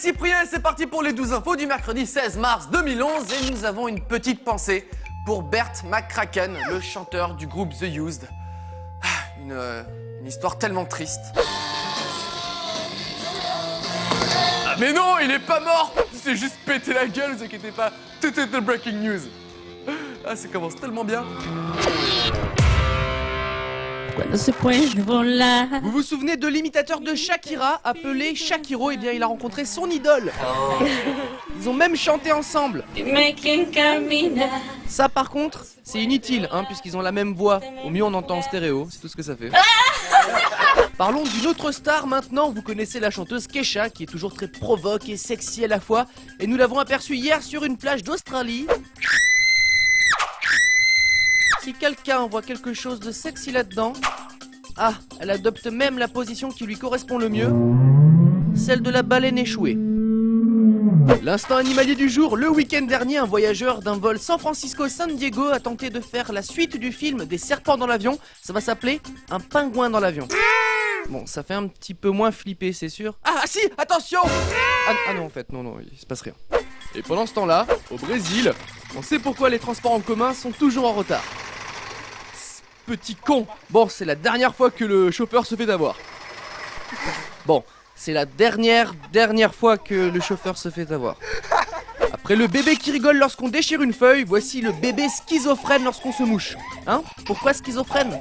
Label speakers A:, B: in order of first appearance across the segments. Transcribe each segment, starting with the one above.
A: Cyprien et c'est parti pour les 12 infos du mercredi 16 mars 2011 et nous avons une petite pensée pour Bert McCracken, le chanteur du groupe The Used. Une histoire tellement triste. Ah mais non, il est pas mort! Il s'est juste pété la gueule, vous inquiétez pas. Tout est de breaking news. Ah, ça commence tellement bien.
B: Vous vous souvenez de l'imitateur de Shakira appelé Shakiro? Eh bien, il a rencontré son idole. Ils ont même chanté ensemble. Ça, par contre, c'est inutile, hein, puisqu'ils ont la même voix. Au mieux, on entend en stéréo, c'est tout ce que ça fait. Parlons d'une autre star maintenant. Vous connaissez la chanteuse Kesha, qui est toujours très provoque et sexy à la fois. Et nous l'avons aperçue hier sur une plage d'Australie. Si quelqu'un voit quelque chose de sexy là-dedans... Ah, elle adopte même la position qui lui correspond le mieux, celle de la baleine échouée. L'instant animalier du jour, le week-end dernier, un voyageur d'un vol San Francisco-San Diego a tenté de faire la suite du film des serpents dans l'avion. Ça va s'appeler Un pingouin dans l'avion. Bon, ça fait un petit peu moins flipper, c'est sûr. Ah si, attention! Ah non, en fait, non, il se passe rien. Et pendant ce temps-là, au Brésil, on sait pourquoi les transports en commun sont toujours en retard. Petit con. Bon, c'est la dernière fois que le chauffeur se fait avoir. Bon, c'est la dernière fois que le chauffeur se fait avoir. Après le bébé qui rigole lorsqu'on déchire une feuille, voici le bébé schizophrène lorsqu'on se mouche. Hein? Pourquoi schizophrène?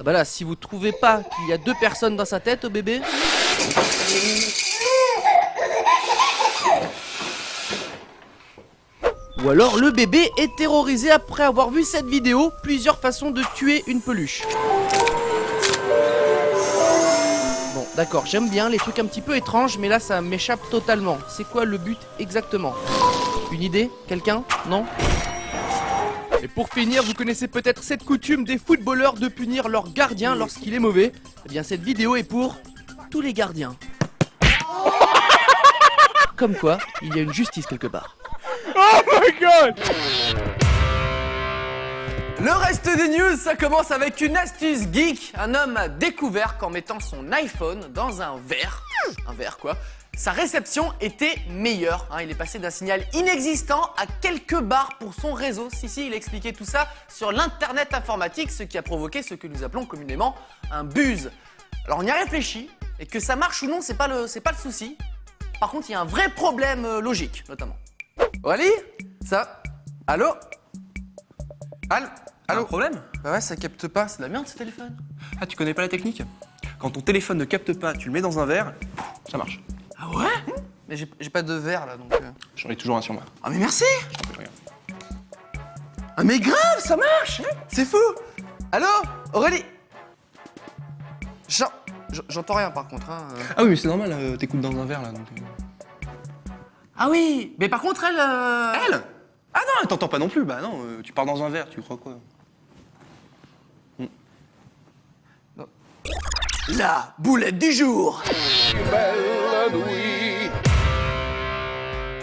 B: Ah bah là, si vous trouvez pas qu'il y a deux personnes dans sa tête au bébé... Ou alors le bébé est terrorisé après avoir vu cette vidéo, plusieurs façons de tuer une peluche. Bon, d'accord, j'aime bien les trucs un petit peu étranges, mais là ça m'échappe totalement. C'est quoi le but exactement? Une idée? Quelqu'un? Non? Et pour finir, vous connaissez peut-être cette coutume des footballeurs de punir leur gardien lorsqu'il est mauvais. Eh bien cette vidéo est pour tous les gardiens. Comme quoi, il y a une justice quelque part.
C: Oh my god!
A: Le reste des news, ça commence avec une astuce geek. Un homme a découvert qu'en mettant son iPhone dans un verre, sa réception était meilleure. Il est passé d'un signal inexistant à quelques barres pour son réseau. Si, il a expliqué tout ça sur l'internet informatique, ce qui a provoqué ce que nous appelons communément un buzz. Alors on y a réfléchi, et que ça marche ou non, c'est pas le souci. Par contre, il y a un vrai problème logique, notamment. Aurélie? Ça? Allô? Allô?
D: Un problème?
A: Bah ouais, ça capte pas, c'est de la merde ce téléphone.
D: Ah, tu connais pas la technique? Quand ton téléphone ne capte pas, tu le mets dans un verre, ça marche.
A: Ah ouais? Mais j'ai pas de verre là donc.
D: J'en ai toujours un sur moi.
A: Ah mais merci!
D: Je t'en prie, regarde.
A: Ah mais grave, ça marche! C'est fou! Allô? Aurélie? J'entends rien par contre.
D: Ah oui, mais c'est normal, t'écoutes dans un verre là donc.
A: Ah oui! Mais par contre elle.
D: Elle? Ah non, elle t'entend pas non plus, bah non, tu pars dans un verre, tu crois quoi?
A: La boulette du jour!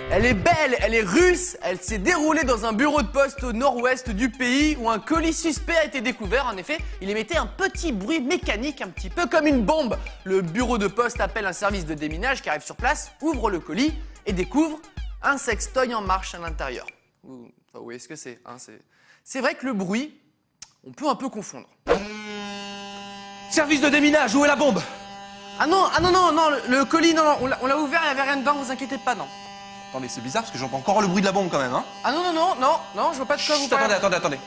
A: Elle est belle, elle est russe, elle s'est déroulée dans un bureau de poste au nord-ouest du pays où un colis suspect a été découvert. En effet, il émettait un petit bruit mécanique, un petit peu comme une bombe. Le bureau de poste appelle un service de déminage qui arrive sur place, ouvre le colis et découvre un sextoy en marche à l'intérieur. Vous voyez ce que c'est, hein, c'est vrai que le bruit, on peut un peu confondre.
D: Service de déminage, où est la bombe?
A: Ah non, le colis, non, on l'a ouvert, il n'y avait rien dedans, vous inquiétez pas, non.
D: Attendez, c'est bizarre parce que j'entends encore le bruit de la bombe quand même, hein?
A: Ah non, je vois pas de quoi vous parlez.
D: Attendez.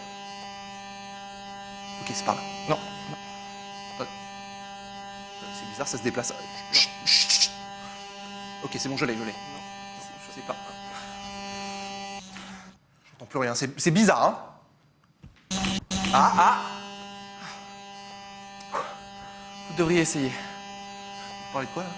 D: Ok, c'est par là. Non. C'est bizarre, ça se déplace. Chut. Ok, c'est bon, je l'ai. Non, je sais pas. J'entends plus rien, c'est bizarre, hein? Ah.
A: Vous devriez essayer.
D: Vous parlez de quoi, là?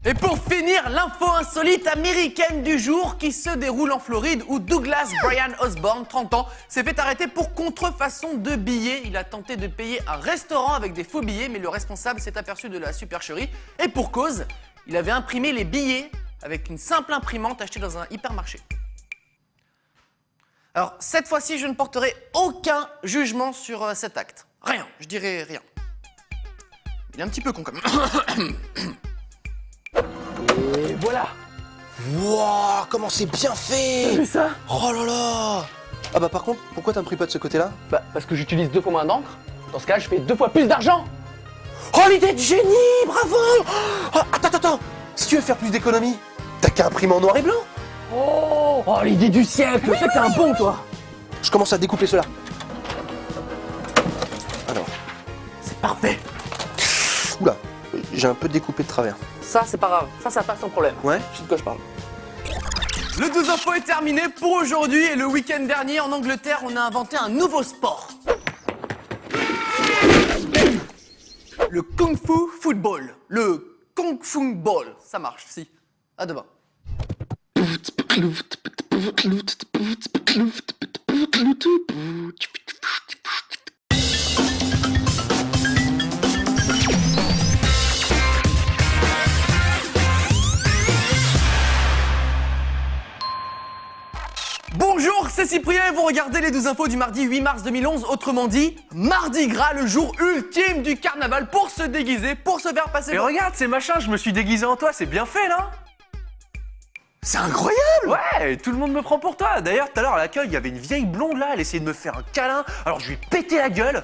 A: Et pour finir, l'info insolite américaine du jour qui se déroule en Floride où Douglas Brian Osborne, 30 ans, s'est fait arrêter pour contrefaçon de billets. Il a tenté de payer un restaurant avec des faux billets, mais le responsable s'est aperçu de la supercherie. Et pour cause, il avait imprimé les billets avec une simple imprimante achetée dans un hypermarché. Alors, cette fois-ci, je ne porterai aucun jugement sur cet acte. Rien, je dirai rien. Il est un petit peu con quand même. Et voilà.
D: Wouah, comment c'est bien fait!
A: T'as vu ça?
D: Oh là là! Ah bah par contre, pourquoi t'as pris pas de ce côté-là?
A: Bah parce que j'utilise 2 fois moins d'encre. Dans ce cas, je fais 2 fois plus d'argent.
D: Oh l'idée de génie! Bravo! Oh, attends! Si tu veux faire plus d'économies, t'as qu'à imprimer en noir et blanc!
A: Oh, l'idée du siècle. Je sais que t'es un bon, toi.
D: Je commence à découper cela. Alors,
A: C'est parfait.
D: oula, j'ai un peu découpé de travers.
A: Ça, c'est pas grave. Ça passe sans problème.
D: Ouais?
A: Je sais de quoi je parle. Le 12 info est terminé pour aujourd'hui et le week-end dernier en Angleterre, on a inventé un nouveau sport. Le Kung Fu Football. Le Kung Fu Ball. Ça marche, si. À demain. Bonjour, c'est Cyprien et vous regardez les 12 infos du mardi 8 mars 2011, autrement dit, Mardi Gras, le jour ultime du carnaval pour se déguiser, pour se faire passer...
C: Et regarde ces machins, je me suis déguisé en toi, c'est bien fait, non?
D: C'est incroyable!
C: Ouais, tout le monde me prend pour toi. D'ailleurs, tout à l'heure à l'accueil, il y avait une vieille blonde là, elle essayait de me faire un câlin, alors je lui ai pété la gueule.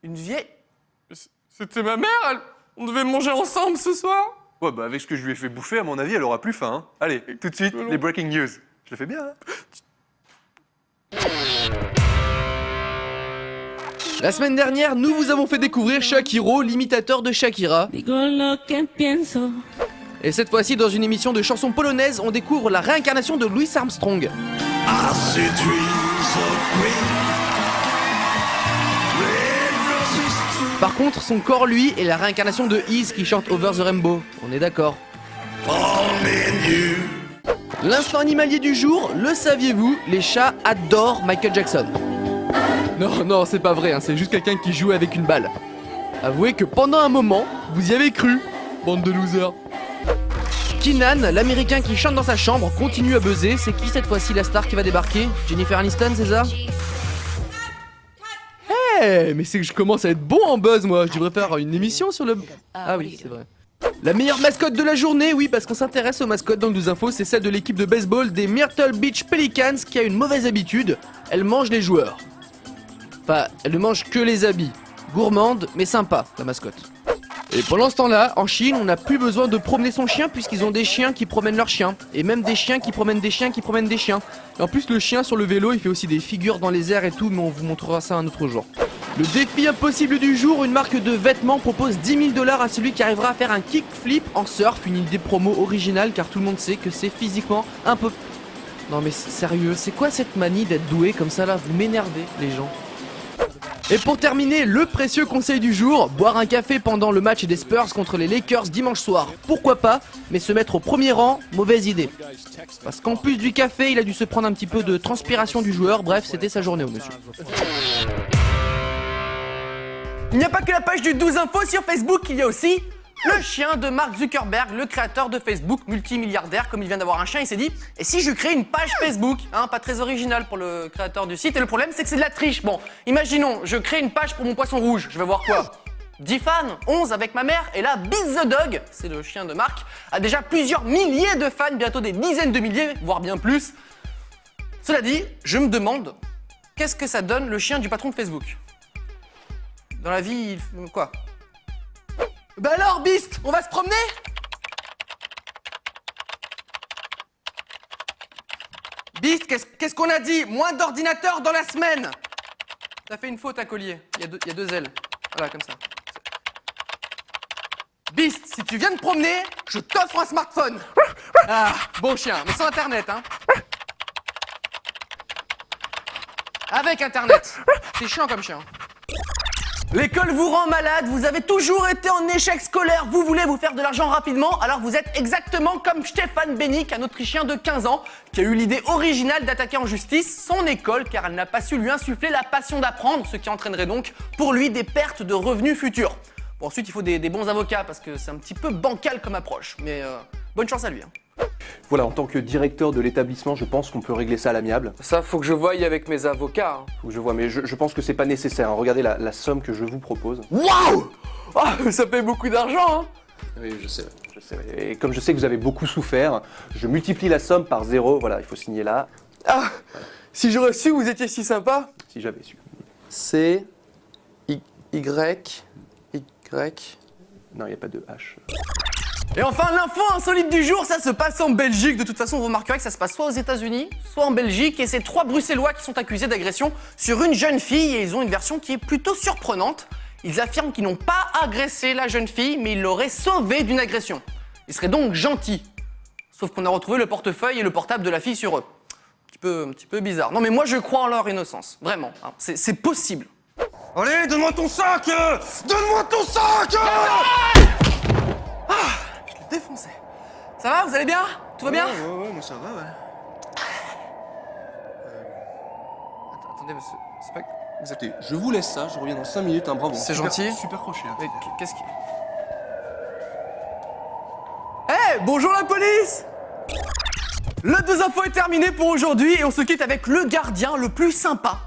A: Une vieille... C'était ma mère, on devait manger ensemble ce soir.
C: Ouais, bah avec ce que je lui ai fait bouffer, à mon avis, elle aura plus faim. Hein. Allez, tout de suite, les breaking news. Je le fais bien, hein?
B: La semaine dernière, nous vous avons fait découvrir Shakiro, l'imitateur de Shakira.
E: Digo lo que pienso.
B: Et cette fois-ci, dans une émission de chansons polonaises, on découvre la réincarnation de Louis Armstrong. Par contre, son corps, lui, est la réincarnation de Iz qui chante Over the Rainbow. On est d'accord. L'instant animalier du jour, le saviez-vous, les chats adorent Michael Jackson. Non, c'est pas vrai, hein, c'est juste quelqu'un qui joue avec une balle. Avouez que pendant un moment, vous y avez cru, bande de losers. Keenan, l'américain qui chante dans sa chambre, continue à buzzer. C'est qui cette fois-ci la star qui va débarquer? Jennifer Aniston, c'est ça? Mais c'est que je commence à être bon en buzz, moi. Je devrais faire une émission sur le... Ah oui, c'est vrai. La meilleure mascotte de la journée, oui, parce qu'on s'intéresse aux mascottes dans le 12 infos, c'est celle de l'équipe de baseball des Myrtle Beach Pelicans qui a une mauvaise habitude. Elle mange les joueurs. Enfin, elle ne mange que les habits. Gourmande, mais sympa, la mascotte. Et pendant ce temps-là, en Chine, on n'a plus besoin de promener son chien puisqu'ils ont des chiens qui promènent leurs chiens. Et même des chiens qui promènent des chiens qui promènent des chiens. Et en plus, le chien sur le vélo, il fait aussi des figures dans les airs et tout, mais on vous montrera ça un autre jour. Le défi impossible du jour, une marque de vêtements propose 10 000 $ à celui qui arrivera à faire un kickflip en surf, une idée promo originale car tout le monde sait que c'est physiquement un peu... Non mais sérieux, c'est quoi cette manie d'être doué comme ça là? Vous m'énervez les gens. Et pour terminer, le précieux conseil du jour, boire un café pendant le match des Spurs contre les Lakers dimanche soir. Pourquoi pas, mais se mettre au premier rang, mauvaise idée. Parce qu'en plus du café, il a dû se prendre un petit peu de transpiration du joueur, bref, c'était sa journée au monsieur.
A: Il n'y a pas que la page du 12 infos sur Facebook, il y a aussi le chien de Mark Zuckerberg, le créateur de Facebook, multimilliardaire, comme il vient d'avoir un chien, il s'est dit « Et si je crée une page Facebook ?» Pas très original pour le créateur du site, et le problème c'est que c'est de la triche. Bon, imaginons, je crée une page pour mon poisson rouge, je vais voir quoi? 10 fans, 11 avec ma mère, et là, Biz the Dog, c'est le chien de Mark, a déjà plusieurs milliers de fans, bientôt des dizaines de milliers, voire bien plus. Cela dit, je me demande, qu'est-ce que ça donne le chien du patron de Facebook? Dans la vie, quoi? Bah alors, Beast, on va se promener? Beast, qu'est-ce qu'on a dit? Moins d'ordinateurs dans la semaine. T'as fait une faute à collier, il y a deux ailes. Voilà, comme ça. Beast, si tu viens de promener, je t'offre un smartphone. Ah, bon chien, mais sans internet, hein. Avec internet. C'est chiant comme chien. L'école vous rend malade, vous avez toujours été en échec scolaire, vous voulez vous faire de l'argent rapidement, alors vous êtes exactement comme Stéphane Bénic, un Autrichien de 15 ans, qui a eu l'idée originale d'attaquer en justice son école car elle n'a pas su lui insuffler la passion d'apprendre, ce qui entraînerait donc pour lui des pertes de revenus futurs. Bon, ensuite il faut des bons avocats parce que c'est un petit peu bancal comme approche, mais bonne chance à lui.
D: Voilà, en tant que directeur de l'établissement, je pense qu'on peut régler ça à l'amiable.
A: Ça, faut que je voie avec mes avocats. Hein.
D: Faut que je vois, mais je pense que c'est pas nécessaire. Hein. Regardez la somme que je vous propose.
A: Waouh! Ah, ça paye beaucoup d'argent, hein.
D: Oui, je sais. Et comme je sais que vous avez beaucoup souffert, je multiplie la somme par 0. Voilà, il faut signer là,
A: Ah, si j'aurais su que vous étiez si sympa.
D: si j'avais su.
A: C, Y.
D: Non, il n'y a pas de H.
A: Et enfin, l'info insolite du jour, ça se passe en Belgique. De toute façon, vous remarquerez que ça se passe soit aux États-Unis, soit en Belgique. Et c'est 3 Bruxellois qui sont accusés d'agression sur une jeune fille. Et ils ont une version qui est plutôt surprenante. Ils affirment qu'ils n'ont pas agressé la jeune fille, mais ils l'auraient sauvée d'une agression. Ils seraient donc gentils. Sauf qu'on a retrouvé le portefeuille et le portable de la fille sur eux. Un petit peu bizarre. Non, mais moi, je crois en leur innocence. Vraiment. Hein. C'est possible.
F: Allez, donne-moi ton sac! Donne-moi ton sac!
A: Je l'ai défoncé. Ça va, vous allez bien? Tout va bien?
F: Ouais, moi ça va, ouais.
A: Attendez, monsieur. C'est pas...
F: Écoutez, je vous laisse ça, je reviens dans 5 minutes, hein, bravo.
A: C'est
F: Super-
A: gentil.
F: Super crochet, hein.
A: Mais qu'est-ce qui... bonjour la police! Le 2 infos est terminé pour aujourd'hui et on se quitte avec le gardien le plus sympa.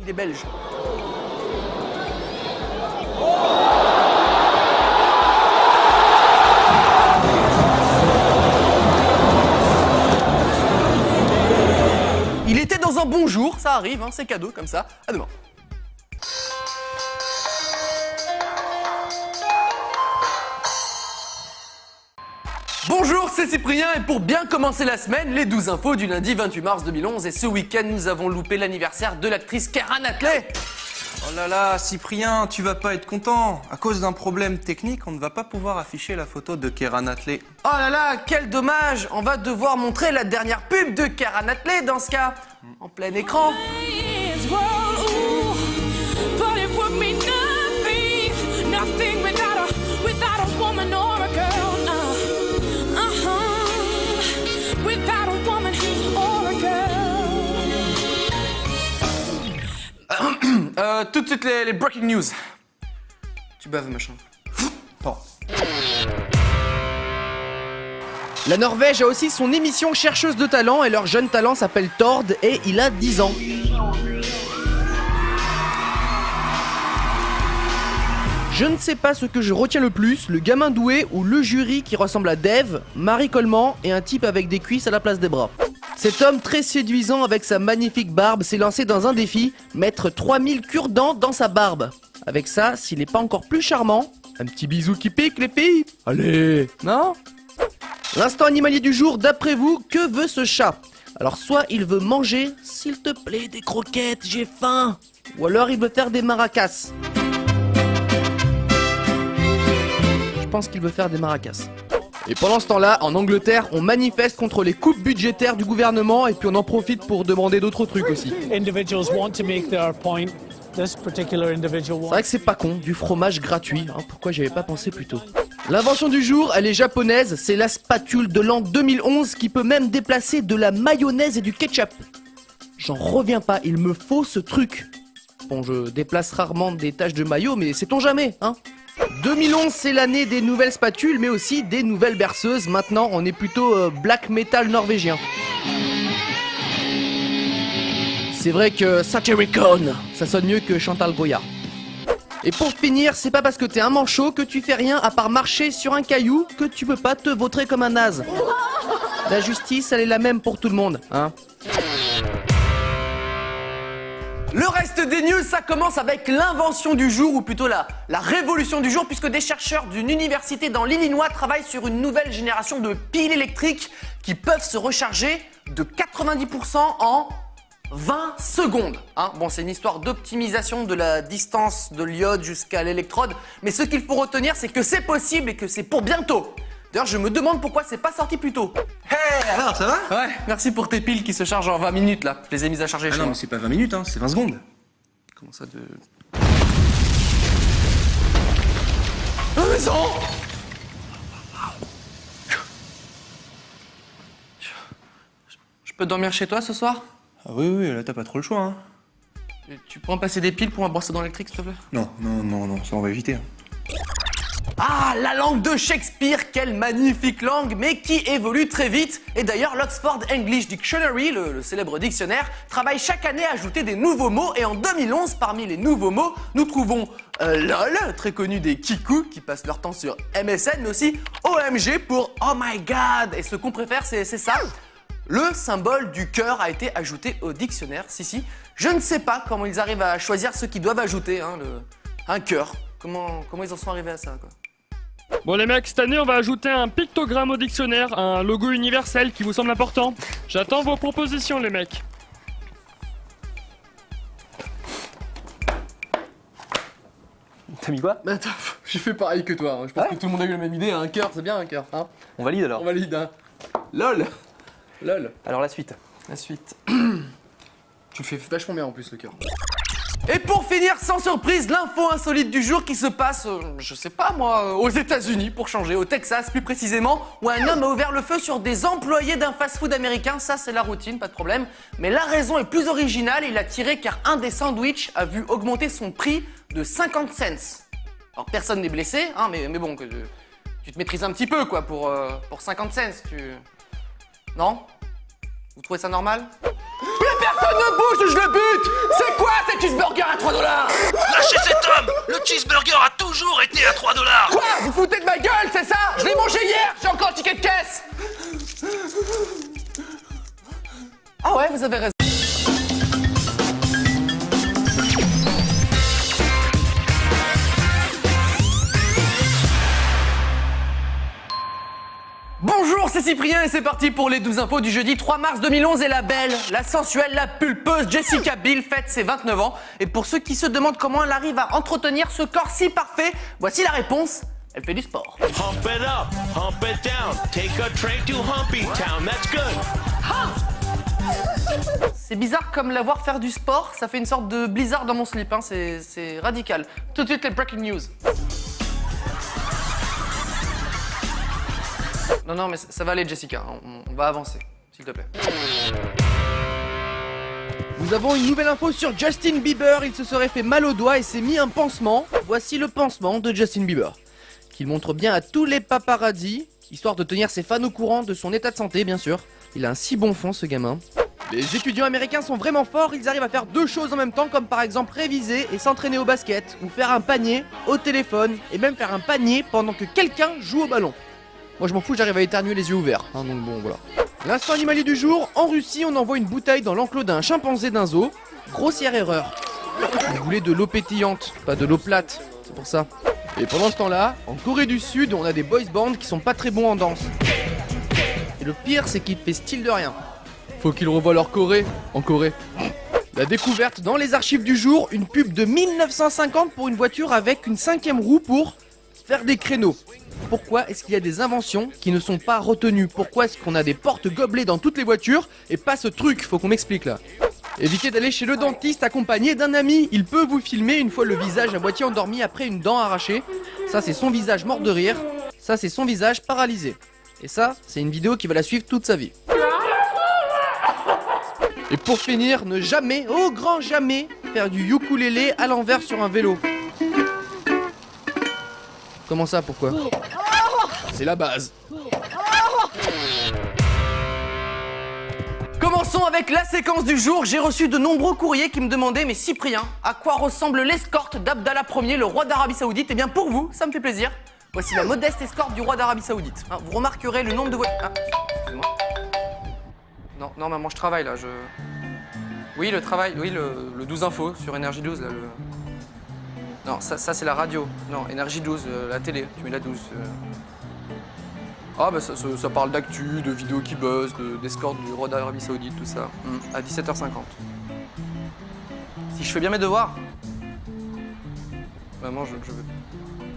A: Il est belge. Il était dans un bon jour, ça arrive, hein, c'est cadeau comme ça. À demain. Bonjour, c'est Cyprien et pour bien commencer la semaine, les 12 infos du lundi 28 mars 2011. Et ce week-end, nous avons loupé l'anniversaire de l'actrice Keira Knightley.
F: Oh là là, Cyprien, tu vas pas être content. À cause d'un problème technique, on ne va pas pouvoir afficher la photo de Keira Knightley.
A: Oh là là, quel dommage! On va devoir montrer la dernière pub de Keira Knightley dans ce cas, en plein écran.
E: It's world, ooh, but it would be nothing without a woman or a girl. Without a woman or a girl.
A: Tout de suite les breaking news. Tu baves, machin.
F: Bon.
B: La Norvège a aussi son émission chercheuse de talent et leur jeune talent s'appelle Tord et il a 10 ans. Je ne sais pas ce que je retiens le plus, le gamin doué ou le jury qui ressemble à Dave, Marie Coleman et un type avec des cuisses à la place des bras. Cet homme très séduisant avec sa magnifique barbe s'est lancé dans un défi, mettre 3000 cure-dents dans sa barbe. Avec ça, s'il n'est pas encore plus charmant, un petit bisou qui pique les filles. Allez, non? L'instant animalier du jour, d'après vous, que veut ce chat? Alors soit il veut manger, s'il te plaît, des croquettes, j'ai faim. Ou alors il veut faire des maracas. Je pense qu'il veut faire des maracas. Et pendant ce temps-là, en Angleterre, on manifeste contre les coupes budgétaires du gouvernement et puis on en profite pour demander d'autres trucs aussi.
G: Individuals want to make their point. This particular individual
B: C'est vrai que c'est pas con, du fromage gratuit, hein, pourquoi j'y avais pas pensé plus tôt. L'invention du jour, elle est japonaise, c'est la spatule de l'an 2011 qui peut même déplacer de la mayonnaise et du ketchup. J'en reviens pas, il me faut ce truc. Bon, je déplace rarement des taches de mayo, mais sait-on jamais, hein? 2011, c'est l'année des nouvelles spatules, mais aussi des nouvelles berceuses. Maintenant, on est plutôt black metal norvégien. C'est vrai que Satyricon, ça sonne mieux que Chantal Goya. Et pour finir, c'est pas parce que t'es un manchot que tu fais rien à part marcher sur un caillou que tu peux pas te vautrer comme un naze. La justice, elle est la même pour tout le monde, hein.
A: Le reste des news, ça commence avec l'invention du jour, ou plutôt la révolution du jour, puisque des chercheurs d'une université dans l'Illinois travaillent sur une nouvelle génération de piles électriques qui peuvent se recharger de 90% en 20 secondes. Hein, bon, c'est une histoire d'optimisation de la distance de l'iode jusqu'à l'électrode, mais ce qu'il faut retenir, c'est que c'est possible et que c'est pour bientôt. D'ailleurs, je me demande pourquoi c'est pas sorti plus tôt.
F: Hey, alors, ça va?
A: Ouais, merci pour tes piles qui se chargent en 20 minutes là. Je les ai mises à charger
F: Ah
A: chez
F: non,
A: moi.
F: mais c'est pas 20 minutes, hein, c'est 20 secondes.
A: Comment ça de... La maison! Je peux dormir chez toi ce soir?
F: Ah oui, là t'as pas trop le choix, hein.
A: Tu pourrais me passer des piles pour ma brosse à dents électrique, s'il te plaît?
F: Non, ça on va éviter. Hein.
A: Ah, la langue de Shakespeare, quelle magnifique langue, mais qui évolue très vite. Et d'ailleurs, l'Oxford English Dictionary, le célèbre dictionnaire, travaille chaque année à ajouter des nouveaux mots. Et en 2011, parmi les nouveaux mots, nous trouvons LOL, très connu des Kikou, qui passent leur temps sur MSN, mais aussi OMG pour Oh my God. Et ce qu'on préfère, c'est ça. Le symbole du cœur a été ajouté au dictionnaire. Si. Je ne sais pas comment ils arrivent à choisir ceux qui doivent ajouter un cœur. Comment ils en sont arrivés à ça, quoi.
H: Bon les mecs, cette année on va ajouter un pictogramme au dictionnaire, un logo universel qui vous semble important. J'attends vos propositions les mecs.
C: T'as mis quoi?
A: Mais attends, j'ai fait pareil que toi. Je pense que tout le monde a eu la même idée. Un cœur, c'est bien un cœur. Hein,
C: On valide alors.
A: on valide. Hein. LOL.
C: Alors la suite.
A: La suite. Tu le fais vachement bien en plus, le cœur. Et pour finir, sans surprise, l'info insolite du jour qui se passe, je sais pas moi, aux États-Unis pour changer, au Texas plus précisément, où un homme a ouvert le feu sur des employés d'un fast-food américain. Ça, c'est la routine, pas de problème. Mais la raison est plus originale. Il a tiré car un des sandwichs a vu augmenter son prix de 50 cents. Alors personne n'est blessé, hein, mais bon, tu te maîtrises un petit peu quoi pour 50 cents. Non? Vous trouvez ça normal? Plus personne ne bouge, je le bute! C'est quoi ces cheeseburgers à 3 $?
I: Lâchez cet homme! Le cheeseburger a toujours été à 3 $!
A: Quoi? Vous foutez de ma gueule, c'est ça? Je l'ai mangé hier, j'ai encore le ticket de caisse! Ah ouais, vous avez raison. Bonjour, c'est Cyprien et c'est parti pour les 12 infos du jeudi 3 mars 2011. Et la belle, la sensuelle, la pulpeuse Jessica Biel fête ses 29 ans. Et pour ceux qui se demandent comment elle arrive à entretenir ce corps si parfait, voici la réponse. Elle fait du sport.
J: Hump it up, hump it down, take a train to Humpy Town, that's good.
A: C'est bizarre comme la voir faire du sport, ça fait une sorte de blizzard dans mon slip, hein. C'est radical. Tout de suite les breaking news. Non, mais ça va aller, Jessica. On va avancer, s'il te plaît.
B: Nous avons une nouvelle info sur Justin Bieber. Il se serait fait mal au doigt et s'est mis un pansement. Voici le pansement de Justin Bieber, qu'il montre bien à tous les paparazzis, histoire de tenir ses fans au courant de son état de santé, bien sûr. Il a un si bon fond, ce gamin. Les étudiants américains sont vraiment forts. Ils arrivent à faire deux choses en même temps, comme par exemple réviser et s'entraîner au basket, ou faire un panier au téléphone, et même faire un panier pendant que quelqu'un joue au ballon. Moi je m'en fous, j'arrive à éternuer les yeux ouverts, hein, donc bon voilà. L'instant animalier du jour, en Russie on envoie une bouteille dans l'enclos d'un chimpanzé d'un zoo. Grossière erreur. Vous voulez de l'eau pétillante, pas de l'eau plate, c'est pour ça. Et pendant ce temps-là, en Corée du Sud, on a des boys bands qui sont pas très bons en danse. Et le pire c'est qu'ils fait style de rien. Faut qu'ils revoient leur Corée en Corée. La découverte dans les archives du jour, une pub de 1950 pour une voiture avec une 5e roue pour faire des créneaux. Pourquoi est-ce qu'il y a des inventions qui ne sont pas retenues? Pourquoi est-ce qu'on a des portes gobelets dans toutes les voitures et pas ce truc? Faut qu'on m'explique là. Évitez d'aller chez le dentiste accompagné d'un ami. Il peut vous filmer une fois le visage à moitié endormi après une dent arrachée. Ça c'est son visage mort de rire. Ça c'est son visage paralysé. Et ça, c'est une vidéo qui va la suivre toute sa vie. Et pour finir, ne jamais, au grand jamais, faire du ukulélé à l'envers sur un vélo. Comment ça, pourquoi? C'est la base.
A: Commençons avec la séquence du jour. J'ai reçu de nombreux courriers qui me demandaient, mais Cyprien, à quoi ressemble l'escorte d'Abdallah Ier, le roi d'Arabie Saoudite? Eh bien pour vous, ça me fait plaisir. Voici la modeste escorte du roi d'Arabie Saoudite. Hein, vous remarquerez le nombre de voitures... Ah, excusez-moi. Non, maman, je travaille là, Oui, le travail, oui, le 12 info sur Énergie 12, là, Non, ça c'est la radio. Non, Énergie 12, la télé, tu mets la 12. Ah bah ça parle d'actu, de vidéos qui buzzent, d'escorte du roi d'Arabie Saoudite, tout ça. À 17h50. Si je fais bien mes devoirs. Maman, je veux...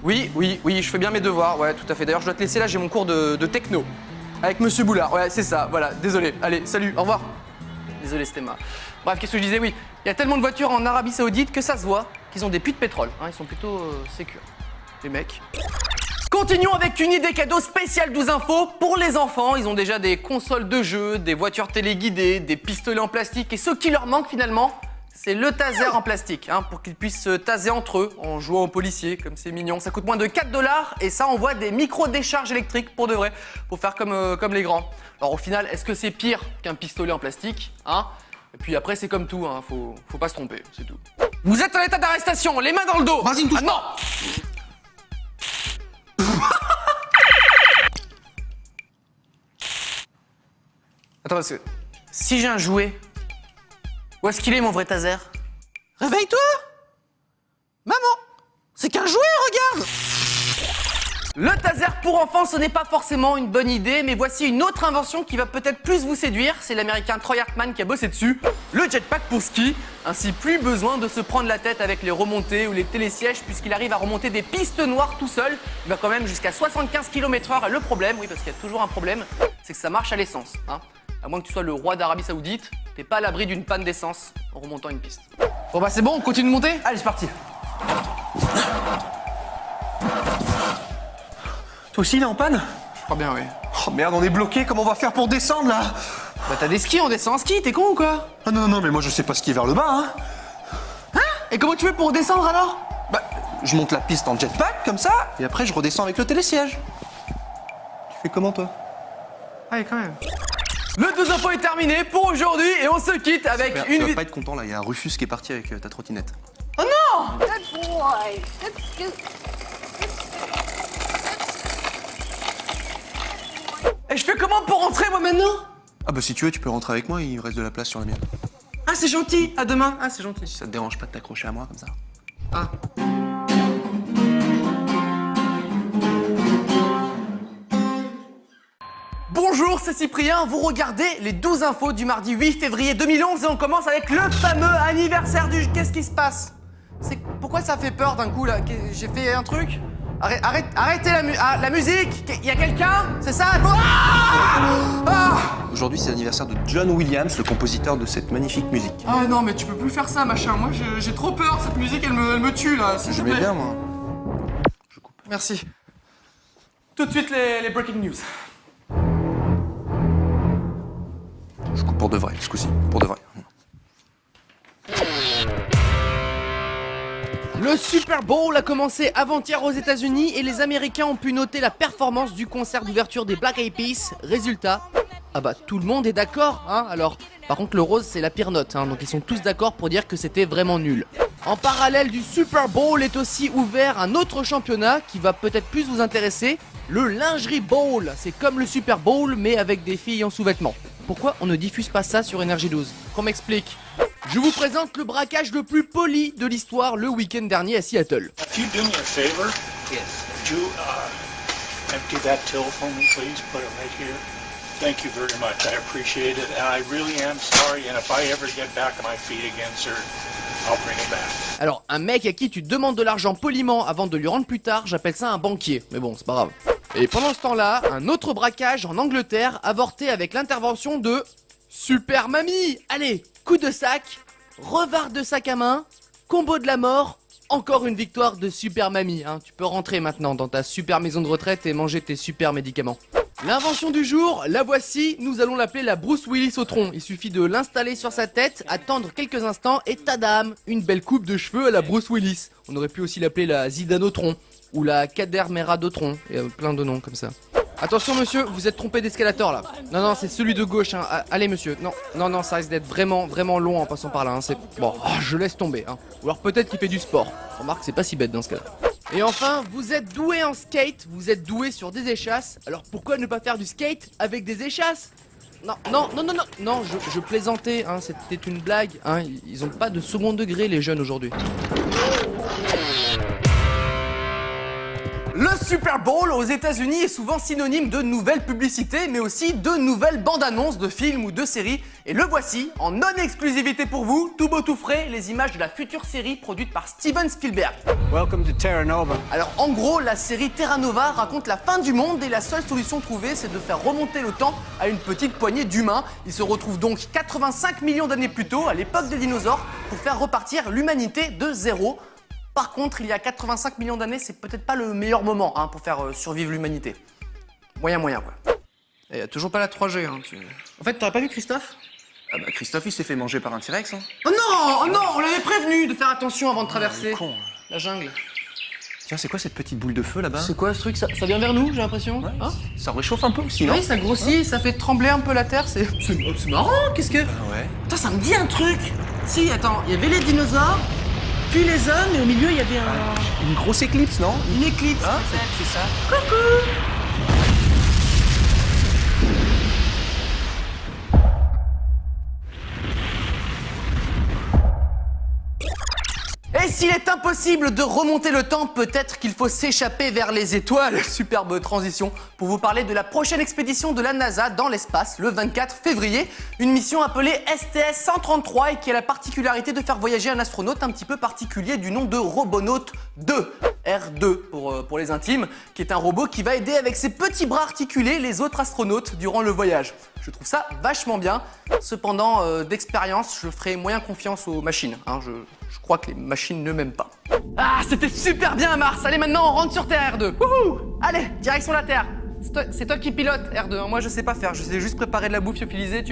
A: Oui, je fais bien mes devoirs, ouais, tout à fait. D'ailleurs, je dois te laisser là, j'ai mon cours de techno. Avec Monsieur Boulard, ouais, c'est ça, voilà, désolé. Allez, salut, au revoir. Désolé, c'était ma... Bref, qu'est-ce que je disais? Oui, il y a tellement de voitures en Arabie Saoudite que ça se voit qu'ils ont des puits de pétrole. Hein, ils sont plutôt sécures, les mecs. Continuons avec une idée cadeau spéciale 12 infos pour les enfants. Ils ont déjà des consoles de jeux, des voitures téléguidées, des pistolets en plastique. Et ce qui leur manque finalement, c'est le taser en plastique, hein, pour qu'ils puissent se taser entre eux en jouant aux policiers, comme c'est mignon. Ça coûte moins de 4 $ et ça envoie des micro-décharges électriques pour de vrai, pour faire comme les grands. Alors au final, est-ce que c'est pire qu'un pistolet en plastique, hein? Et puis après, c'est comme tout, hein, faut pas se tromper, c'est tout. Vous êtes en état d'arrestation, les mains dans le dos.
F: Vas-y, me touche
A: non. Attends, parce que si j'ai un jouet, où est-ce qu'il est mon vrai taser?
B: Réveille-toi! Maman! C'est qu'un jouet, regarde!
A: Le taser pour enfants, ce n'est pas forcément une bonne idée, mais voici une autre invention qui va peut-être plus vous séduire. C'est l'américain Troy Hartman qui a bossé dessus. Le jetpack pour ski. Ainsi, plus besoin de se prendre la tête avec les remontées ou les télésièges, puisqu'il arrive à remonter des pistes noires tout seul. Il va quand même jusqu'à 75 km/h. Et le problème, oui, parce qu'il y a toujours un problème, c'est que ça marche à l'essence, hein. À moins que tu sois le roi d'Arabie Saoudite, t'es pas à l'abri d'une panne d'essence en remontant une piste. Bon bah c'est bon, on continue de monter?
F: Allez, c'est parti. Toi aussi, il est en panne?
A: Je crois bien, oui.
F: Oh merde, on est bloqué, comment on va faire pour descendre là?
A: Bah t'as des skis, on descend en ski, t'es con ou quoi?
F: Ah non, mais moi je sais pas skier vers le bas, hein.
A: Hein? Et comment tu fais pour descendre alors?
F: Bah, je monte la piste en jetpack, comme ça, et après je redescends avec le télésiège. Tu fais comment toi?
A: Allez, quand même. Le 2 infos est terminé pour aujourd'hui et on se quitte avec
F: Super,
A: une
F: tu vas pas être content là, il y a Rufus qui est parti avec ta trottinette.
A: Oh non! Et je fais comment pour rentrer moi maintenant?
F: Ah bah si tu veux, tu peux rentrer avec moi, il reste de la place sur la mienne.
A: Ah c'est gentil, à demain. Ah c'est gentil.
F: Si ça te dérange pas de t'accrocher à moi comme ça.
A: Ah. Bonjour, c'est Cyprien, vous regardez les 12 infos du mardi 8 février 2011 et on commence avec le fameux anniversaire du... Qu'est-ce qui se passe? Pourquoi ça fait peur d'un coup là? J'ai fait un truc? Arrêtez la musique! Il y a quelqu'un? C'est ça?
F: Aujourd'hui c'est l'anniversaire de John Williams, le compositeur de cette magnifique musique.
A: Ah non mais tu peux plus faire ça machin, moi j'ai trop peur, cette musique elle me tue là, s'il te
F: Je
A: plaît.
F: mets bien moi. Je coupe.
A: Merci. Tout de suite les breaking news.
F: Je coupe pour de vrai, ce coup-ci, pour de vrai.
B: Le Super Bowl a commencé avant-hier aux États-Unis et les Américains ont pu noter la performance du concert d'ouverture des Black Eyed Peas. Résultat, ah bah tout le monde est d'accord, hein. Alors, par contre le rose c'est la pire note, hein, donc ils sont tous d'accord pour dire que c'était vraiment nul. En parallèle du Super Bowl est aussi ouvert un autre championnat qui va peut-être plus vous intéresser, le Lingerie Bowl. C'est comme le Super Bowl mais avec des filles en sous-vêtements. Pourquoi on ne diffuse pas ça sur Énergie 12? Qu'on m'explique. Je vous présente le braquage le plus poli de l'histoire le week-end dernier à Seattle.
G: If you do me a favor, would you empty that till for me, please? Put it right here. Thank you very much. I appreciate it, and I really am sorry. And if I ever get back on my feet again, sir, I'll bring it back.
B: Alors, un mec à qui tu demandes de l'argent poliment avant de lui rendre plus tard, j'appelle ça un banquier. Mais bon, c'est pas grave. Et pendant ce temps-là, un autre braquage en Angleterre avorté avec l'intervention de Super Mamie. Allez, coup de sac, revard de sac à main, combo de la mort, encore une victoire de Super Mamie, hein. Tu peux rentrer maintenant dans ta super maison de retraite et manger tes super médicaments. L'invention du jour, la voici, nous allons l'appeler la Bruce Willis au tronc. Il suffit de l'installer sur sa tête, attendre quelques instants et tadam, une belle coupe de cheveux à la Bruce Willis. On aurait pu aussi l'appeler la Zidane au tronc, ou la Cadermera de tronc, et plein de noms comme ça. Attention monsieur, vous êtes trompé d'escalator là. Non, c'est celui de gauche, hein. Allez monsieur, non, ça risque d'être vraiment long en passant par là, hein. C'est... Bon, je laisse tomber, hein. Ou alors peut-être qu'il fait du sport. Remarque, c'est pas si bête dans ce cas-là. Et enfin, vous êtes doué en skate, vous êtes doué sur des échasses, alors pourquoi ne pas faire du skate avec des échasses? Non, je plaisantais, hein, c'était une blague, hein. Ils ont pas de second degré les jeunes aujourd'hui.
A: Le Super Bowl aux États-Unis est souvent synonyme de nouvelles publicités, mais aussi de nouvelles bandes-annonces de films ou de séries. Et le voici, en non-exclusivité pour vous, tout beau tout frais, les images de la future série produite par Steven Spielberg.
G: Welcome to Terra Nova.
A: Alors en gros, la série Terra Nova raconte la fin du monde et la seule solution trouvée, c'est de faire remonter le temps à une petite poignée d'humains. Ils se retrouvent donc 85 millions d'années plus tôt, à l'époque des dinosaures, pour faire repartir l'humanité de zéro. Par contre, il y a 85 millions d'années, c'est peut-être pas le meilleur moment, hein, pour faire survivre l'humanité. Moyen quoi. Et toujours pas la 3G, hein. En fait, t'aurais pas vu Christophe?
F: Ah bah Christophe, il s'est fait manger par un T-Rex, hein.
A: Oh non, on l'avait prévenu de faire attention avant de traverser
F: Con.
A: la jungle.
F: Tiens, c'est quoi cette petite boule de feu là-bas?
A: C'est quoi ce truc, ça vient vers nous, j'ai l'impression.
F: Ouais,
A: Hein
F: ça réchauffe un peu aussi, non?
A: Oui, ça grossit, ça fait trembler un peu la terre, c'est marrant, qu'est-ce que...
F: Ah ouais.
A: Putain, ça me dit un truc. Si, attends, il y avait les dinosaures, puis les hommes, et au milieu, il y avait
F: Une grosse éclipse, non?
A: une éclipse.
F: Ah, c'est ça.
A: Et s'il est impossible de remonter le temps, peut-être qu'il faut s'échapper vers les étoiles. Superbe transition pour vous parler de la prochaine expédition de la NASA dans l'espace le 24 février. Une mission appelée STS-133 et qui a la particularité de faire voyager un astronaute un petit peu particulier du nom de Robonaut 2. R2 pour les intimes, qui est un robot qui va aider avec ses petits bras articulés les autres astronautes durant le voyage. Je trouve ça vachement bien. Cependant, d'expérience, je ferai moyen confiance aux machines. Hein, je crois que les machines ne m'aiment pas. Ah, c'était super bien Mars. Allez, maintenant on rentre sur Terre, R2. Wouhou! Allez, direction la Terre. C'est toi qui pilote, R2. Hein. Moi, je sais pas faire. Je sais juste préparer de la bouffe lyophilisée.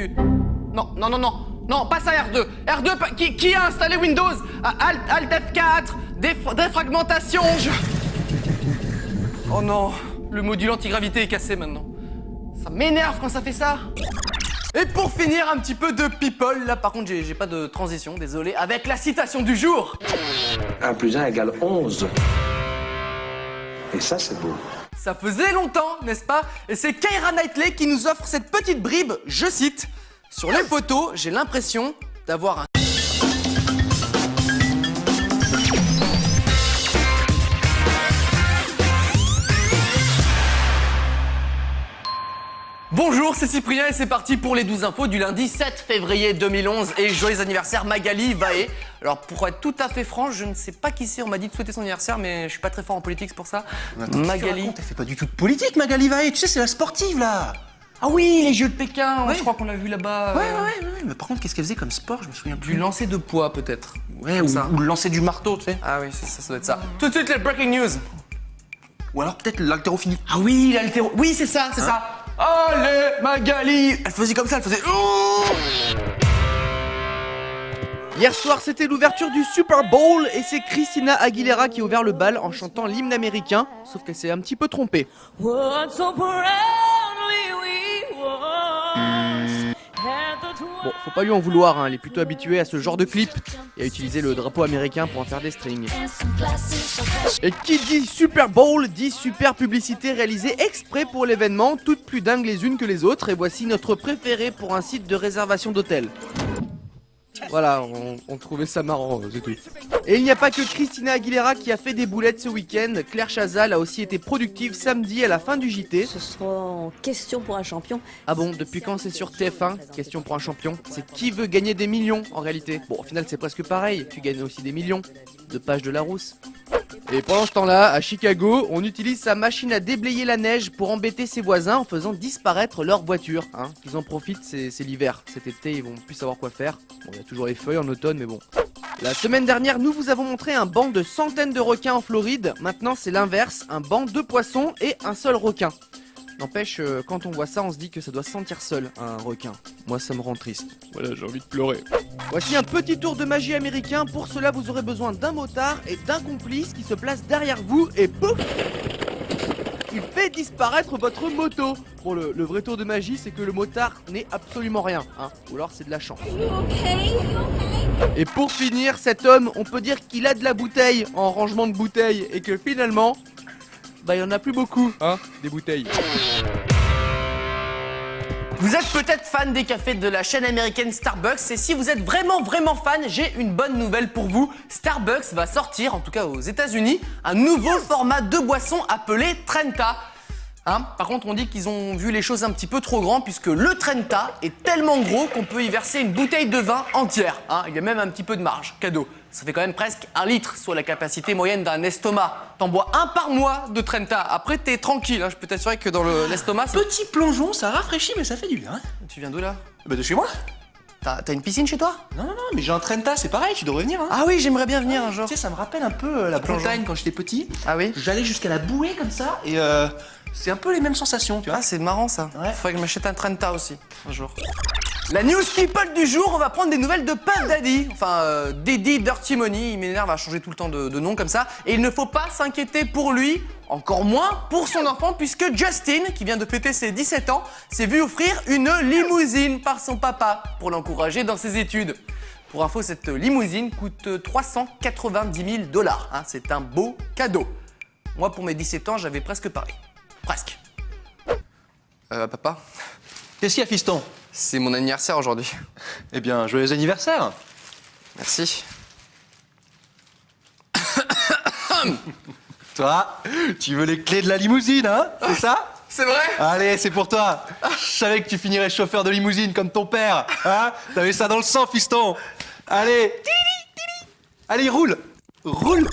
A: Non, pas ça, R2. R2, qui a installé Windows? Alt F4, défragmentation. Oh non, le module antigravité est cassé maintenant. Ça m'énerve quand ça fait ça. Et pour finir, un petit peu de people. Là, par contre, j'ai pas de transition, désolé. Avec la citation du jour.
K: 1 + 1 = 11. Et ça, c'est beau.
A: Ça faisait longtemps, n'est-ce pas? Et c'est Keira Knightley qui nous offre cette petite bribe. Je cite: sur les photos, j'ai l'impression d'avoir un... Bonjour, c'est Cyprien et c'est parti pour les 12 infos du lundi 7 février 2011. Et joyeux anniversaire Magali Vaé. Alors pour être tout à fait franc, je ne sais pas qui c'est, on m'a dit de souhaiter son anniversaire, mais je suis pas très fort en politique, c'est pour ça.
F: Attends,
A: Magali...
F: Elle fait pas du tout de politique, Magali Vaé. Tu sais, c'est la sportive, là.
A: Ah oui, les Jeux de Pékin,
F: Ouais.
A: je crois qu'on l'a vu là-bas.
F: Ouais. Mais par contre, qu'est-ce qu'elle faisait comme sport? Je me souviens plus.
A: Du lancer de poids peut-être.
F: Ouais,
A: Comme
F: ou,
A: ça.
F: ou le lancer du marteau, tu sais.
A: Ah oui, ça doit être ça. Tout de suite, les breaking news.
F: Ou alors peut-être l'haltérophilie.
A: Ah oui, l'haltéro... Oui, c'est ça, c'est ça. Allez, Magali. Elle faisait comme ça, elle faisait...
B: Hier soir, c'était l'ouverture du Super Bowl et c'est Christina Aguilera qui a ouvert le bal en chantant l'hymne américain, sauf qu'elle s'est un petit peu trompée.
E: What so proudly we once had the
B: Bon, faut pas lui en vouloir, hein, elle est plutôt habituée à ce genre de clip et à utiliser le drapeau américain pour en faire des strings. Et qui dit Super Bowl dit super publicité réalisée exprès pour l'événement, toutes plus dingues les unes que les autres, et voici notre préféré pour un site de réservation d'hôtel. Voilà, on trouvait ça marrant, c'est tout. Et il n'y a pas que Christina Aguilera qui a fait des boulettes ce week-end. Claire Chazal a aussi été productive samedi à la fin du JT.
L: Ce sera question pour un champion.
B: Ah bon, depuis quand c'est sur TF1? Question pour un champion. C'est qui veut gagner des millions en réalité. Bon, au final c'est presque pareil, tu gagnes aussi des millions de pages de Larousse. Et pendant ce temps-là, à Chicago, on utilise sa machine à déblayer la neige pour embêter ses voisins en faisant disparaître leur voiture. Hein. Qu'ils en profitent, c'est l'hiver. Cet été, ils vont plus savoir quoi faire. Bon, il y a toujours les feuilles en automne, mais bon. La semaine dernière, nous vous avons montré un banc de centaines de requins en Floride. Maintenant, c'est l'inverse, un banc de poissons et un seul requin. N'empêche, quand on voit ça, on se dit que ça doit se sentir seul, un requin. Moi, ça me rend triste. Voilà, j'ai envie de pleurer. Voici un petit tour de magie américain. Pour cela, vous aurez besoin d'un motard et d'un complice qui se place derrière vous et pouf, il fait disparaître votre moto. Bon, le vrai tour de magie, c'est que le motard n'est absolument rien, hein. Ou alors c'est de la chance. Et pour finir, cet homme, on peut dire qu'il a de la bouteille en rangement de bouteilles et que finalement, bah il y en a plus beaucoup, hein, des bouteilles.
A: Vous êtes peut-être fan des cafés de la chaîne américaine Starbucks et si vous êtes vraiment fan, j'ai une bonne nouvelle pour vous. Starbucks va sortir, en tout cas aux États-Unis, un nouveau format de boisson appelé Trenta. Hein, par contre, on dit qu'ils ont vu les choses un petit peu trop grand puisque le Trenta est tellement gros qu'on peut y verser une bouteille de vin entière. Hein, il y a même un petit peu de marge, cadeau. Ça fait quand même presque 1 litre, soit la capacité moyenne d'un estomac. T'en bois 1 par mois de Trenta. Après, t'es tranquille. Hein, je peux t'assurer que dans l'estomac, c'est...
F: Petit plongeon, ça rafraîchit, mais ça fait du bien. Hein.
A: Tu viens d'où là?
F: Bah de chez moi.
A: T'as une piscine chez toi?
F: Non, mais j'ai un Trenta, c'est pareil, tu devrais venir. Hein.
A: Ah oui, j'aimerais bien venir un jour.
F: Tu sais, ça me rappelle un peu la
A: plongeon.
F: Bretagne quand j'étais petit.
A: Ah oui?
F: J'allais jusqu'à la bouée comme ça et c'est un peu les mêmes sensations, tu vois.
A: Ah, c'est marrant ça.
F: Ouais.
A: Faudrait que je m'achète un Trenta aussi, un jour. La news people du jour, on va prendre des nouvelles de Puff Daddy. Enfin, Daddy Dirty Money, il m'énerve à changer tout le temps de nom comme ça. Et il ne faut pas s'inquiéter pour lui, encore moins pour son enfant, puisque Justin, qui vient de fêter ses 17 ans, s'est vu offrir une limousine par son papa pour l'encourager dans ses études. Pour info, cette limousine coûte 390 000 $. Hein, c'est un beau cadeau. Moi, pour mes 17 ans, j'avais presque pareil. Presque. Papa,
C: Qu'est-ce qu'il y a, fiston?
A: c'est mon anniversaire aujourd'hui.
C: Eh bien, joyeux anniversaire.
A: Merci.
C: Toi, tu veux les clés de la limousine, hein? C'est ça?
A: C'est vrai?
C: Allez, c'est pour toi. Je savais que tu finirais chauffeur de limousine comme ton père, hein? T'avais ça dans le sang, fiston. Allez, allez, roule, roule.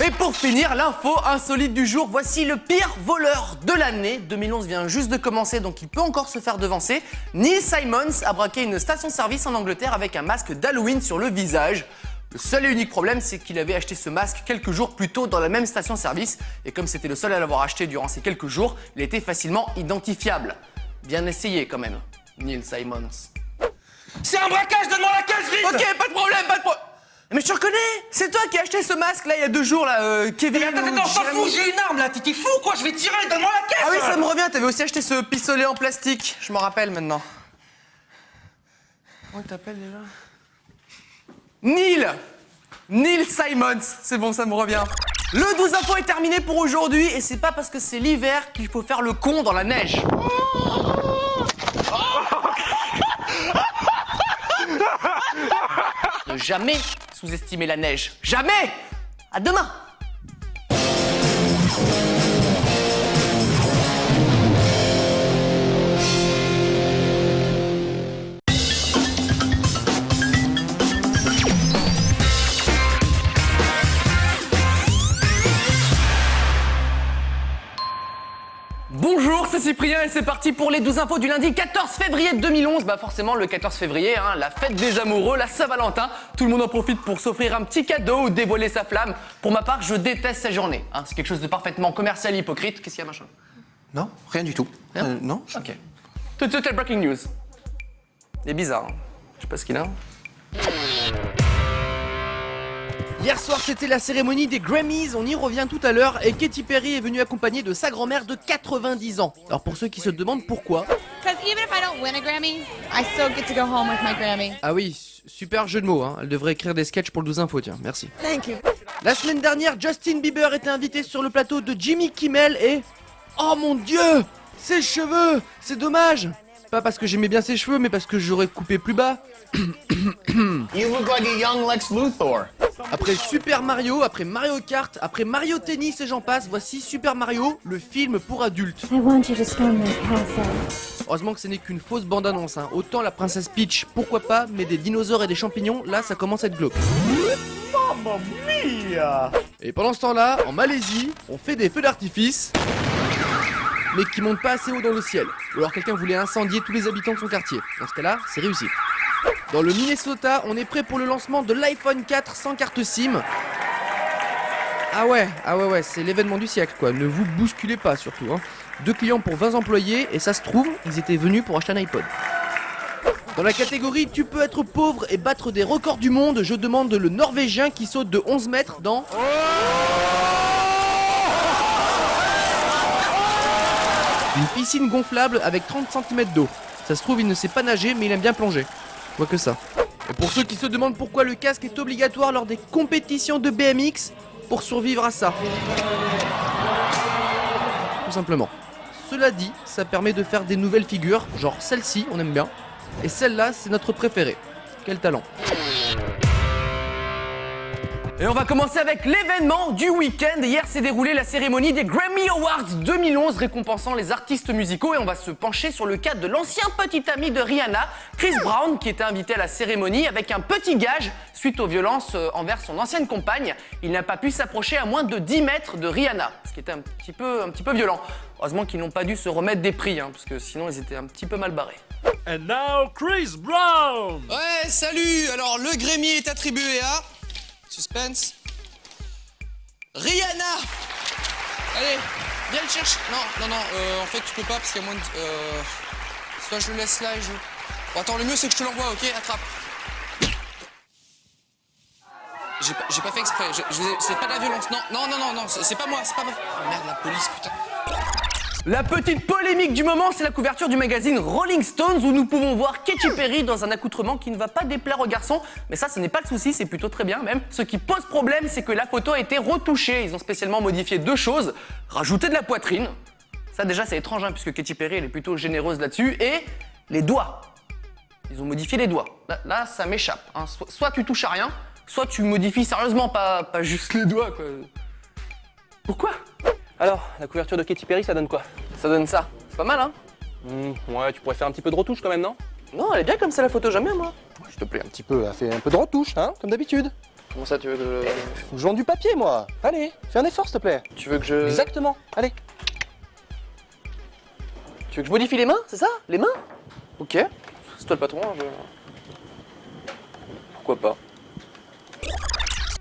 A: Et pour finir, l'info insolite du jour, voici le pire voleur de l'année. 2011 vient juste de commencer, donc il peut encore se faire devancer. Neil Simons a braqué une station-service en Angleterre avec un masque d'Halloween sur le visage. Le seul et unique problème, c'est qu'il avait acheté ce masque quelques jours plus tôt dans la même station-service. Et comme c'était le seul à l'avoir acheté durant ces quelques jours, il était facilement identifiable. Bien essayé quand même, Neil Simons.
I: C'est un braquage, donne-moi la caisse, vite!
A: Ok, pas de problème, pas de problème. Mais je te reconnais, c'est toi qui as acheté ce masque là il y a 2 jours là, Kevin.
I: Mais attends, on s'en fout, j'ai une arme là, t'es fou quoi, je vais tirer, donne-moi la caisse!
A: Ah oui, ça me revient, t'avais aussi acheté ce pistolet en plastique, je m'en rappelle maintenant. Comment t'appelles déjà? Neil Simons, c'est bon, ça me revient. Le 12 info est terminé pour aujourd'hui et c'est pas parce que c'est l'hiver qu'il faut faire le con dans la neige. Ne jamais sous-estimer la neige. Jamais! À demain! Bonjour, c'est Cyprien et c'est parti pour les 12 infos du lundi 14 février 2011. Bah forcément le 14 février, hein, la fête des amoureux, la Saint-Valentin. Tout le monde en profite pour s'offrir un petit cadeau ou dévoiler sa flamme. Pour ma part, je déteste cette journée. Hein, c'est quelque chose de parfaitement commercial et hypocrite. Qu'est-ce qu'il y a, machin?
F: Non, rien du tout. Non.
A: Ok. Tout de suite, la breaking news. Il est bizarre. Hein. Je sais pas ce qu'il a.
B: Hier soir, c'était la cérémonie des Grammys, on y revient tout à l'heure, et Katy Perry est venue accompagnée de sa grand-mère de 90 ans. Alors pour ceux qui se demandent pourquoi...
M: Because even if I don't win a Grammy, I still get to go home with my Grammy.
B: Ah oui, super jeu de mots, hein. Elle devrait écrire des sketchs pour le 12 infos, tiens, merci.
M: Thank you.
B: La semaine dernière, Justin Bieber était invité sur le plateau de Jimmy Kimmel et... Oh mon Dieu! Ses cheveux! C'est dommage! Pas parce que j'aimais bien ses cheveux, mais parce que j'aurais coupé plus bas.
I: You look like a young Lex Luthor.
B: Après Super Mario, après Mario Kart, après Mario Tennis et j'en passe, voici Super Mario, le film pour adultes. Heureusement que ce n'est qu'une fausse bande-annonce, hein. Autant la princesse Peach, pourquoi pas, mais des dinosaures et des champignons, là ça commence à être glauque.
I: Mamma mia!
B: Et pendant ce temps-là, en Malaisie, on fait des feux d'artifice, mais qui montent pas assez haut dans le ciel. Ou alors quelqu'un voulait incendier tous les habitants de son quartier. Dans ce cas-là, c'est réussi. Dans le Minnesota, on est prêt pour le lancement de l'iPhone 4 sans carte SIM. Ah ouais, c'est l'événement du siècle quoi, ne vous bousculez pas surtout. Hein. 2 clients pour 20 employés et ça se trouve, ils étaient venus pour acheter un iPod. Dans la catégorie tu peux être pauvre et battre des records du monde, je demande le Norvégien qui saute de 11 mètres dans... Une piscine gonflable avec 30 cm d'eau. Ça se trouve, il ne sait pas nager, mais il aime bien plonger. Je vois que ça. Et pour ceux qui se demandent pourquoi le casque est obligatoire lors des compétitions de BMX, pour survivre à ça. Tout simplement. Cela dit, ça permet de faire des nouvelles figures, genre celle-ci, on aime bien. Et celle-là, c'est notre préférée. Quel talent.
A: Et on va commencer avec l'événement du week-end. Hier s'est déroulée la cérémonie des Grammy Awards 2011 récompensant les artistes musicaux et on va se pencher sur le cas de l'ancien petit ami de Rihanna, Chris Brown, qui était invité à la cérémonie avec un petit gage suite aux violences envers son ancienne compagne. Il n'a pas pu s'approcher à moins de 10 mètres de Rihanna, ce qui était un petit peu violent. Heureusement qu'ils n'ont pas dû se remettre des prix, hein, parce que sinon ils étaient un petit peu mal barrés.
J: And now Chris Brown!
A: Ouais, salut! Alors le Grammy est attribué à... Suspense. Rihanna! Allez, viens le chercher. Non, en fait tu peux pas parce qu'il y a moins de... Soit je le laisse là et je...
N: Bon, attends, le mieux c'est que je te l'envoie, ok? Attrape. J'ai pas fait exprès, c'est pas de la violence, non, c'est pas moi, c'est pas moi. Oh merde, la police, putain.
A: La petite polémique du moment, c'est la couverture du magazine Rolling Stones où nous pouvons voir Katy Perry dans un accoutrement qui ne va pas déplaire aux garçons. Mais ça, ce n'est pas le souci, c'est plutôt très bien même. Ce qui pose problème, c'est que la photo a été retouchée. Ils ont spécialement modifié deux choses. Rajouter de la poitrine. Ça déjà, c'est étrange, hein, puisque Katy Perry, elle est plutôt généreuse là-dessus. Et les doigts. Ils ont modifié les doigts. Là ça m'échappe. Hein. Soit tu touches à rien, soit tu modifies sérieusement, pas juste les doigts, quoi. Pourquoi?
C: Alors, la couverture de Katy Perry, ça donne quoi?
A: Ça donne ça. C'est pas mal, hein?
C: Ouais, tu pourrais faire un petit peu de retouche quand même, non?
A: Non, elle est bien comme ça la photo, jamais moi.
C: S'il te plaît, un petit peu, fais un peu de retouche, hein, comme d'habitude.
A: Comment ça, tu veux que
C: Faut que je vende du papier, moi. Allez, fais un effort, s'il te plaît.
A: Tu veux que je...
C: Exactement, allez.
A: Tu veux que je modifie les mains, c'est ça? Les mains? Ok. C'est toi le patron, hein, Pourquoi pas?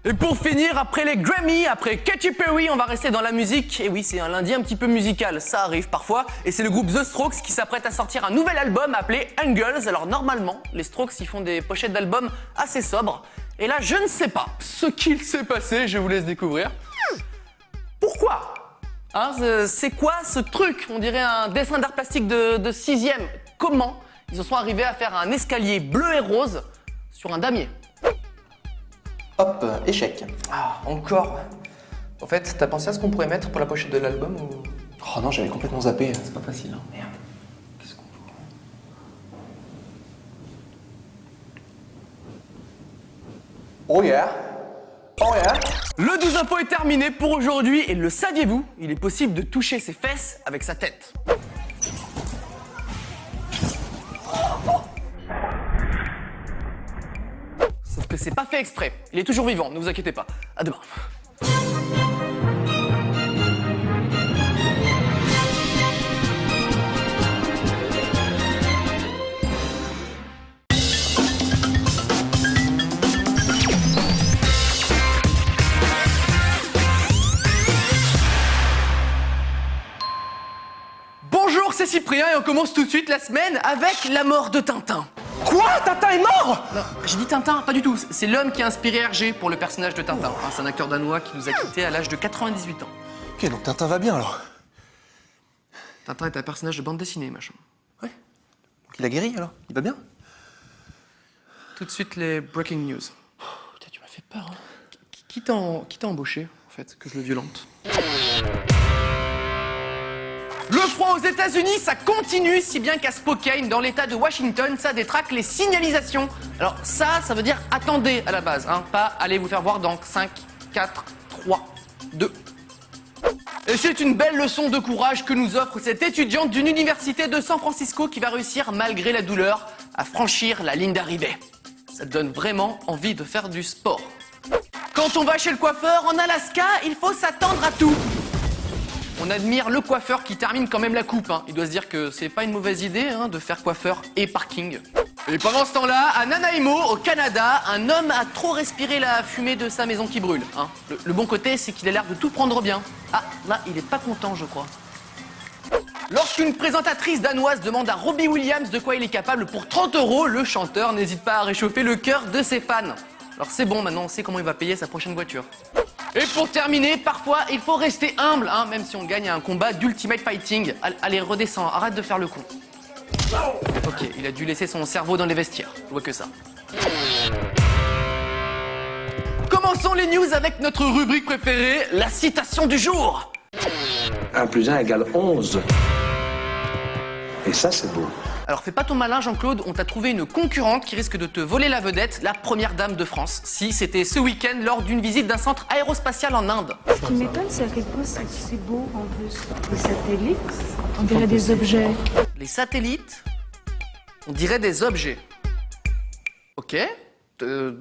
A: Et pour finir, après les Grammy, après Katy Perry, on va rester dans la musique. Et oui, c'est un lundi un petit peu musical, ça arrive parfois. Et c'est le groupe The Strokes qui s'apprête à sortir un nouvel album appelé Angles. Alors normalement, les Strokes, ils font des pochettes d'albums assez sobres. Et là, je ne sais pas ce qu'il s'est passé, je vous laisse découvrir. Pourquoi? Hein, c'est quoi ce truc? On dirait un dessin d'art plastique de 6e. Comment ils en sont arrivés à faire un escalier bleu et rose sur un damier?
O: Hop, échec.
A: Ah, encore. En fait, t'as pensé à ce qu'on pourrait mettre pour la pochette de l'album ou...
O: Oh non, j'avais complètement zappé.
A: C'est pas facile, hein. Merde. Qu'est-ce qu'on pourrait...
O: Oh yeah. Oh yeah.
A: Le 12 info est terminé pour aujourd'hui et le saviez-vous? Il est possible de toucher ses fesses avec sa tête. Sauf que c'est pas fait exprès. Il est toujours vivant, ne vous inquiétez pas. À demain. Bonjour, c'est Cyprien et on commence tout de suite la semaine avec la mort de Tintin.
D: Quoi? Tintin est mort?
A: Non, j'ai dit Tintin, pas du tout. C'est l'homme qui a inspiré Hergé pour le personnage de Tintin. Hein, c'est un acteur danois qui nous a quittés à l'âge de 98 ans.
D: Ok, donc Tintin va bien alors.
A: Tintin est un personnage de bande dessinée, machin.
D: Ouais. Donc il a guéri alors? Il va bien?
A: Tout de suite les breaking news.
D: Oh, putain, tu m'as fait peur. Hein.
A: Qui t'a embauché, en fait, que je le violente? Le froid aux États-Unis, ça continue, si bien qu'à Spokane, dans l'État de Washington, ça détraque les signalisations. Alors ça veut dire attendez à la base, hein, pas allez vous faire voir dans 5, 4, 3, 2. Et c'est une belle leçon de courage que nous offre cette étudiante d'une université de San Francisco qui va réussir, malgré la douleur, à franchir la ligne d'arrivée. Ça donne vraiment envie de faire du sport. Quand on va chez le coiffeur en Alaska, il faut s'attendre à tout. On admire le coiffeur qui termine quand même la coupe. Hein. Il doit se dire que c'est pas une mauvaise idée hein, de faire coiffeur et parking. Et pendant ce temps-là, à Nanaimo, au Canada, un homme a trop respiré la fumée de sa maison qui brûle. Hein. Le bon côté, c'est qu'il a l'air de tout prendre bien. Ah, là, il est pas content, je crois. Lorsqu'une présentatrice danoise demande à Robbie Williams de quoi il est capable pour 30 €, le chanteur n'hésite pas à réchauffer le cœur de ses fans. Alors c'est bon, maintenant on sait comment il va payer sa prochaine voiture. Et pour terminer, parfois il faut rester humble, hein, même si on gagne un combat d'Ultimate Fighting. Allez, redescends, arrête de faire le con. Ok, il a dû laisser son cerveau dans les vestiaires, je vois que ça. Commençons les news avec notre rubrique préférée, la citation du jour.
K: 1 + 1 = 11. Et ça, c'est beau.
A: Alors fais pas ton malin Jean-Claude, on t'a trouvé une concurrente qui risque de te voler la vedette, la première dame de France. Si, c'était ce week-end lors d'une visite d'un centre aérospatial en Inde.
P: Ce qui m'étonne, c'est à quel point c'est beau en plus. Les satellites, on dirait des objets.
A: Les satellites, on dirait des objets. Ok,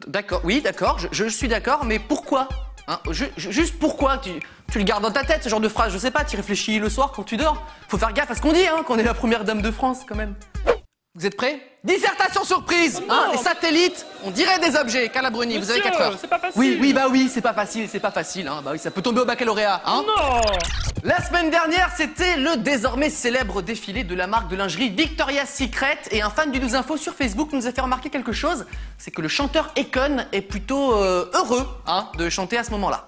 A: d'accord, oui d'accord, je suis d'accord, mais pourquoi hein, juste pourquoi tu le gardes dans ta tête, ce genre de phrase, je sais pas, tu réfléchis le soir quand tu dors. Faut faire gaffe à ce qu'on dit, hein, qu'on est la première dame de France, quand même. Vous êtes prêts? Dissertation surprise, hein, les satellites, on dirait des objets. Carla Bruni, vous avez 4 heures.
H: C'est pas facile.
A: Oui, bah oui, c'est pas facile, hein. Bah oui, ça peut tomber au baccalauréat, hein.
H: Non.
A: La semaine dernière, c'était le désormais célèbre défilé de la marque de lingerie Victoria's Secret et un fan du 12 Info sur Facebook nous a fait remarquer quelque chose, c'est que le chanteur Akon est plutôt heureux, hein, de chanter à ce moment-là.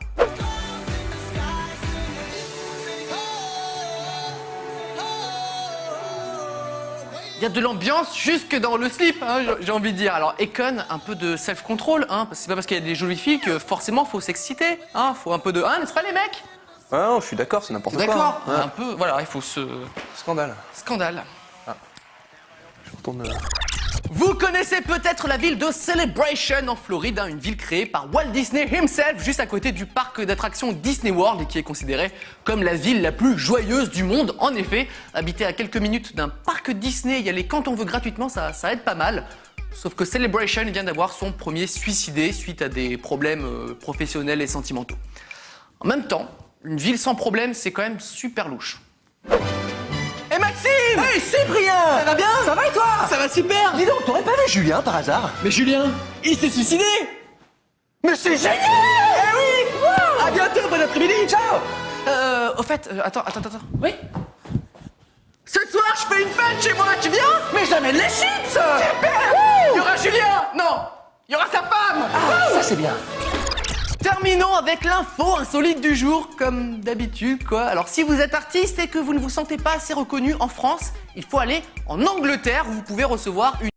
A: Il y a de l'ambiance jusque dans le slip, hein, j'ai envie de dire. Alors, Akon, un peu de self-control, hein, parce que c'est pas parce qu'il y a des jolies filles que forcément faut s'exciter, hein, faut un peu de... Hein, n'est-ce pas les mecs?
O: Ah non, je suis d'accord, c'est n'importe quoi.
A: D'accord,
O: hein.
A: un peu, voilà, il faut se...
O: Scandale.
A: Scandale.
O: Je retourne là.
A: Vous connaissez peut-être la ville de Celebration en Floride, hein, une ville créée par Walt Disney himself, juste à côté du parc d'attractions Disney World et qui est considérée comme la ville la plus joyeuse du monde. En effet, habiter à quelques minutes d'un parc Disney, y aller quand on veut gratuitement, ça aide pas mal. Sauf que Celebration vient d'avoir son premier suicidé suite à des problèmes professionnels et sentimentaux. En même temps, une ville sans problème, c'est quand même super louche. Et Maxime!
D: Hey Cyprien!
A: Ça va bien?
D: Ça va et toi?
A: Ça va super!
D: Dis donc, t'aurais pas vu Julien par hasard?
A: Mais Julien, il s'est suicidé!
D: Mais c'est génial!
A: Eh oui!
D: Wow!
A: À bientôt, bon après-midi!
D: Ciao!
A: Au fait, attends. Oui? Ce soir, je fais une fête chez moi, tu viens?
D: Mais j'amène les chips!
A: Super! Il y aura Julien! Non! Il y aura sa femme!
D: Ah, ça c'est bien!
A: Terminons avec l'info insolite du jour, comme d'habitude, quoi. Alors, si vous êtes artiste et que vous ne vous sentez pas assez reconnu en France, il faut aller en Angleterre où vous pouvez recevoir une